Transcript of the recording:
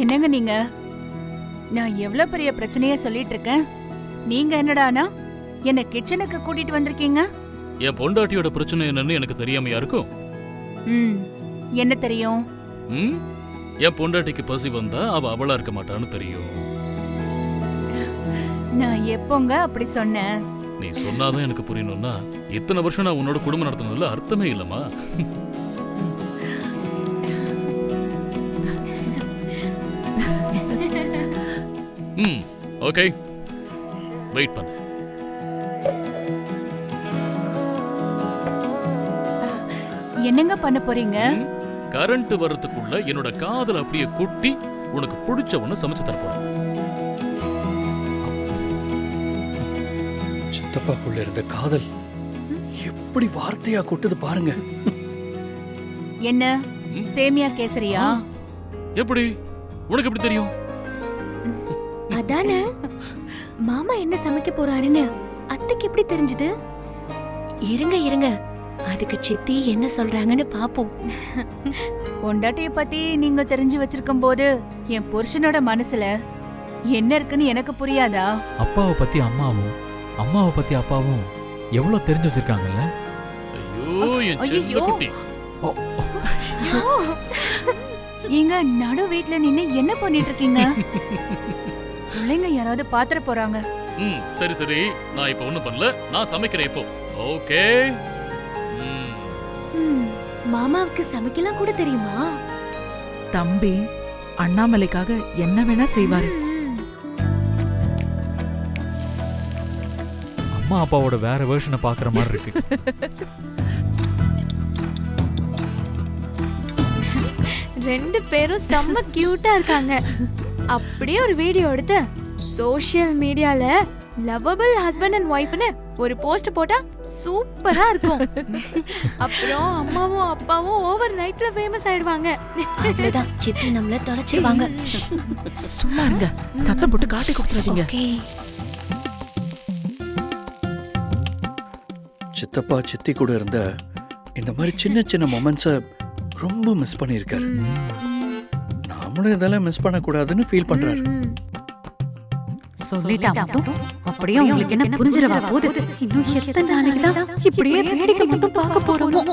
என்னங்க நீங்க? நான் எவ்வளவு பெரிய பிரச்சனைய சொல்லிட்டு இருக்கேன், நீங்க என்னடானா என்ன கிச்சனுக்கு கூட்டிட்டு வந்திருக்கீங்க? என் பொண்டாட்டியோட பிரச்சனை என்னன்னு எனக்கு தெரியாமையா இருக்கும்? என்ன தெரியும்? என் பொண்டாட்டிக்கு பசி வந்தா அவ அவளா இருக்க மாட்டான்னு தெரியும். நான் எப்போங்க அப்படி சொன்னேன்? நீ சொன்னாதான் எனக்கு புரியணும்னா இத்தனை வருஷம் நான் உன்னோட குடும்பம் நடத்துனதுல அர்த்தமே இல்லமா? ஓகே, வெயிட் பண்ணு. என்னங்க பண்ண போறீங்க? கரண்ட் வர்றதுக்குள்ள என்னோட காதல் அப்படியே கொட்டி உனக்கு பிடிச்ச ஒண்ணு சமைச்சு தரப்போறேன். சித்தப்பாக்குள்ள இருந்த காதல் எப்படி வார்த்தையா கொட்டுது பாருங்க. என்ன சேமியா கேசரியா? எப்படி உனக்கு எப்படி தெரியும்? அதானே மாமா என்ன சமைக்க போறாருன்னு அத்தைக்கு எப்படி தெரிஞ்சது? இருங்க இருங்க, அதுக்கு சித்தி என்ன சொல்றாங்கன்னு பாப்போம். பொண்டாட்டிய பத்தி நீங்க தெரிஞ்சு வச்சிருக்கும் போது என் புருஷனோட மனசுல என்ன இருக்குன்னு எனக்கு புரியாதா? அப்பாவை பத்தி அம்மாவும் அம்மாவை பத்தி அப்பாவும் எவ்வளவு தெரிஞ்சு வச்சிருக்காங்கல்ல. ஐயோ என் செல்ல குட்டி. நீங்க நடு வீட்ல நின்னு என்ன பண்ணிட்டு இருக்கீங்க? பிள்ளைங்க யாராவது பாத்திர போறாங்க. சரி சரி, நான் இப்ப ஒண்ணும் பண்ணல, நான் சமைக்கிறேன் இப்போ. ஓகே. மாமாவுக்கு சமைக்கலாம் கூட தெரியுமா? தம்பி அண்ணாமலைக்காக என்ன வேணா செய்வாரு. அம்மா அப்பாவோட வேற வெர்ஷனை பாக்குற மாதிரி இருக்கு. ரெண்டு பேரும் செம்ம கியூட்டா இருக்காங்க. அப்படியே ஒரு வீடியோ எடுத்து சோஷியல் மீடியால லவபிள் ஹஸ்பண்ட் அண்ட் ஒய்ஃப்னு ஒரு போஸ்ட் போட்டா சூப்பரா இருக்கும். அப்புறம் அம்மாவும் அப்பாவும் ஓவர் நைட்ல ஃபேமஸ் ஆயிடுவாங்க. அவ்வளவுதான், சித்தி நம்மள தொலைச்சிடுவாங்க. சும்மா இருங்க, சத்தம் போட்டு காட்டி கொடுத்துறாதீங்க. சித்தப்பா சித்தி கூட இருந்த இந்த மாதிரி சின்ன சின்ன மொமெண்ட்ஸை ரொம்ப மிஸ் பண்ணியிருக்காரு. நாமளும் இதெல்லாம் மிஸ் பண்ணக்கூடாதுன்னு ஃபீல் பண்றாரு. சொல்லிட்டா மட்டும் அப்படியே உங்களுக்கு என்ன புரிஞ்சிடவா போகுது? இன்னும் எத்தனை நாளைக்கு தான் இப்படியே வேடிக்கை மட்டும் பார்க்க போறோமோ?